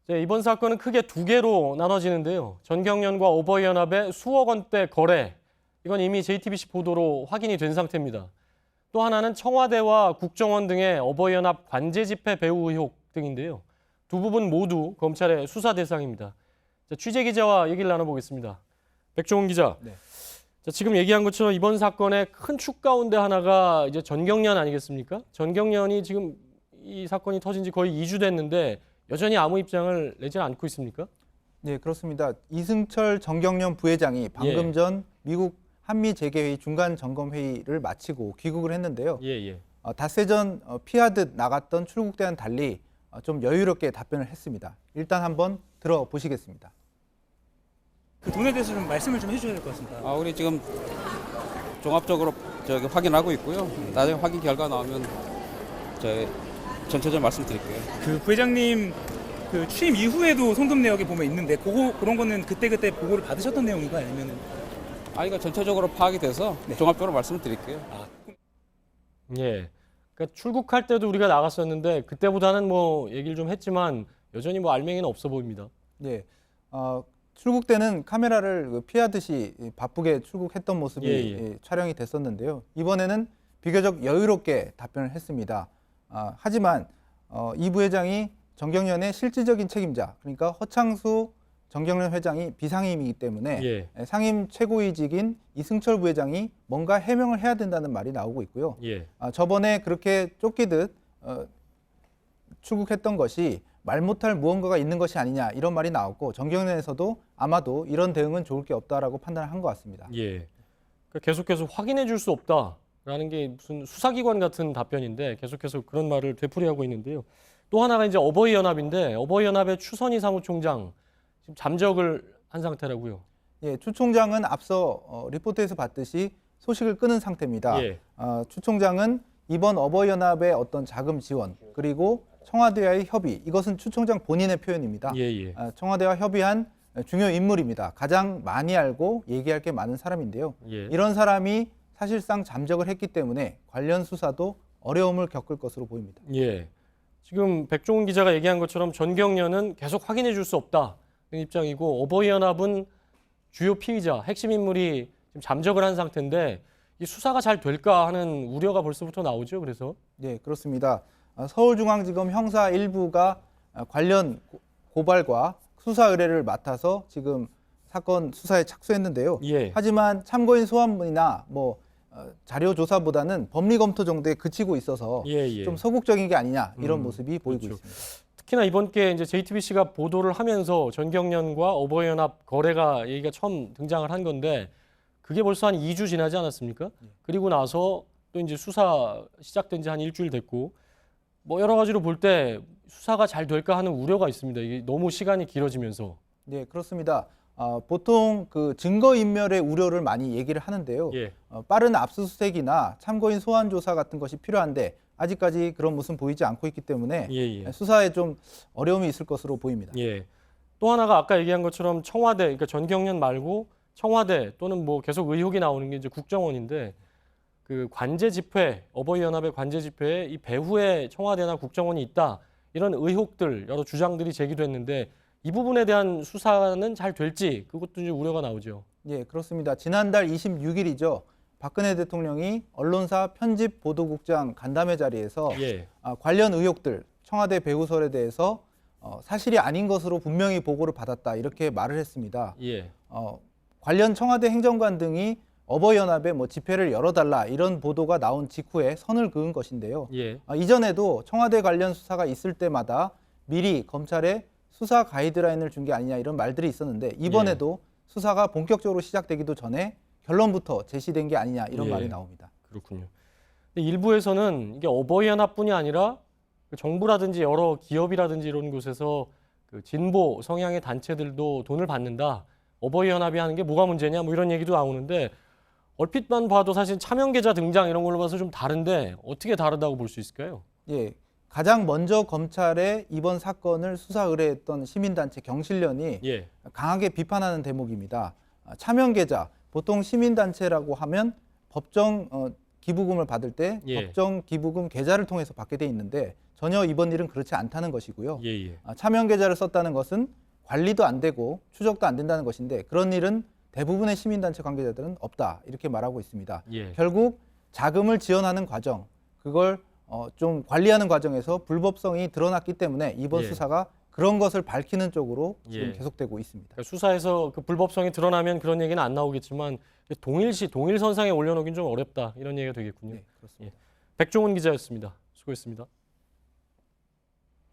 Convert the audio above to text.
이번 사건은 크게 두 개로 나눠지는데요. 전경련과 어버이연합의 수억 원대 거래, 이건 이미 JTBC 보도로 확인이 된 상태입니다. 또 하나는 청와대와 국정원 등의 어버이연합 관제 집회 배후 의혹 등인데요. 두 부분 모두 검찰의 수사 대상입니다. 취재 기자와 얘기를 나눠보겠습니다. 백종원 기자. 네. 지금 얘기한 것처럼 이번 사건의 큰 축 가운데 하나가 이제 전경련 아니겠습니까? 전경련이 지금 이 사건이 터진 지 거의 2주 됐는데 여전히 아무 입장을 내지 않고 있습니까? 네, 그렇습니다. 이승철 전경련 부회장이 방금 전 미국 한미 재개회의 중간 점검 회의를 마치고 귀국을 했는데요. 닷새 전 피하듯 나갔던 출국대와는 달리 좀 여유롭게 답변을 했습니다. 일단 한번 들어보시겠습니다. 그 돈에 대해서 좀 말씀을 좀 해주셔야 될 것 같습니다. 우리 지금 종합적으로 확인하고 있고요. 나중에 확인 결과 나오면 전체적으로 말씀드릴게요. 그 부회장님 그 취임 이후에도 송금 내역에 보면 있는데 그런 거는 그때 보고를 받으셨던 내용인가요? 아니면은? 이거 전체적으로 파악이 돼서 종합적으로 말씀을 드릴게요. 그러니까 출국할 때도 우리가 나갔었는데 그때보다는 뭐 얘기를 좀 했지만 여전히 뭐 알맹이는 없어 보입니다. 네, 출국 때는 카메라를 피하듯이 바쁘게 출국했던 모습이 촬영이 됐었는데요. 이번에는 비교적 여유롭게 답변을 했습니다. 하지만 이 부회장이 전경련의 실질적인 책임자, 그러니까 허창수 전경련 회장이 비상임이기 때문에 상임 최고위직인 이승철 부회장이 뭔가 해명을 해야 된다는 말이 나오고 있고요. 저번에 그렇게 쫓기듯 출국했던 것이 말 못할 무언가가 있는 것이 아니냐 이런 말이 나왔고 전경련에서도 아마도 이런 대응은 좋을 게 없다라고 판단한 것 같습니다. 그러니까 계속해서 확인해 줄 수 없다라는 게 무슨 수사기관 같은 답변인데 계속해서 그런 말을 되풀이하고 있는데요. 또 하나가 이제 어버이연합인데 어버이연합의 추선희 사무총장 지금 잠적을 한 상태라고요. 추 총장은 앞서 리포트에서 봤듯이 소식을 끊은 상태입니다. 추 총장은 이번 어버이연합의 어떤 자금 지원 그리고 청와대와의 협의, 이것은 추 총장 본인의 표현입니다. 청와대와 협의한 중요 인물입니다. 가장 많이 알고 얘기할 게 많은 사람인데요. 이런 사람이 사실상 잠적을 했기 때문에 관련 수사도 어려움을 겪을 것으로 보입니다. 지금 백종원 기자가 얘기한 것처럼 전경련은 계속 확인해 줄 수 없다는 입장이고 어버이연합은 주요 피의자, 핵심 인물이 지금 잠적을 한 상태인데 이 수사가 잘 될까 하는 우려가 벌써부터 나오죠. 그래서 네, 그렇습니다. 서울중앙지검 형사 1부가 관련 고발과 수사 의뢰를 맡아서 지금 사건 수사에 착수했는데요. 하지만 참고인 소환이나 자료 조사보다는 법리 검토 정도에 그치고 있어서 좀 소극적인 게 아니냐 이런 모습이 보이고 있습니다. 특히나 이번 게 이제 JTBC가 보도를 하면서 전경련과 어버이연합 거래가 얘기가 처음 등장을 한 건데 그게 벌써 한 2주 지나지 않았습니까? 그리고 나서 또 이제 수사 시작된 지 한 일주일 됐고 여러 가지로 볼 때 수사가 잘 될까 하는 우려가 있습니다. 이게 너무 시간이 길어지면서. 네, 그렇습니다. 보통 그 증거인멸의 우려를 많이 얘기를 하는데요. 빠른 압수수색이나 참고인 소환 조사 같은 것이 필요한데 아직까지 그런 모습은 보이지 않고 있기 때문에 수사에 좀 어려움이 있을 것으로 보입니다. 또 하나가 아까 얘기한 것처럼 청와대, 그러니까 전경련 말고 청와대 또는 계속 의혹이 나오는 게 이제 국정원인데 그 관제 집회, 어버이연합의 관제 집회에 이 배후에 청와대나 국정원이 있다 이런 의혹들, 여러 주장들이 제기됐는데 이 부분에 대한 수사는 잘 될지 그것도 이제 우려가 나오죠. 그렇습니다. 지난달 26일이죠. 박근혜 대통령이 언론사 편집보도국장 간담회 자리에서 관련 의혹들, 청와대 배후설에 대해서 사실이 아닌 것으로 분명히 보고를 받았다 이렇게 말을 했습니다. 관련 청와대 행정관 등이 어버이연합에 집회를 열어달라 이런 보도가 나온 직후에 선을 그은 것인데요. 이전에도 청와대 관련 수사가 있을 때마다 미리 검찰에 수사 가이드라인을 준 게 아니냐 이런 말들이 있었는데 이번에도 수사가 본격적으로 시작되기도 전에 결론부터 제시된 게 아니냐 이런 말이 나옵니다. 그렇군요. 근데 일부에서는 이게 어버이연합뿐이 아니라 정부라든지 여러 기업이라든지 이런 곳에서 그 진보 성향의 단체들도 돈을 받는다. 어버이연합이 하는 게 뭐가 문제냐 이런 얘기도 나오는데 얼핏만 봐도 사실 차명계좌 등장 이런 걸로 봐서 좀 다른데 어떻게 다르다고 볼 수 있을까요? 가장 먼저 검찰에 이번 사건을 수사 의뢰했던 시민단체 경실련이 강하게 비판하는 대목입니다. 차명계좌, 보통 시민단체라고 하면 법정 기부금을 받을 때 법정 기부금 계좌를 통해서 받게 돼 있는데 전혀 이번 일은 그렇지 않다는 것이고요. 예. 차명 계좌를 썼다는 것은 관리도 안 되고 추적도 안 된다는 것인데 그런 일은 대부분의 시민단체 관계자들은 없다 이렇게 말하고 있습니다. 예. 결국 자금을 지원하는 과정, 그걸 좀 관리하는 과정에서 불법성이 드러났기 때문에 이번 예. 수사가 그런 것을 밝히는 쪽으로 지금 예. 계속되고 있습니다. 그러니까 수사에서 그 불법성이 드러나면 그런 얘기는 안 나오겠지만 동일선상에 올려놓긴 좀 어렵다 이런 얘기가 되겠군요. 네, 그렇습니다. 백종훈 기자였습니다. 수고했습니다.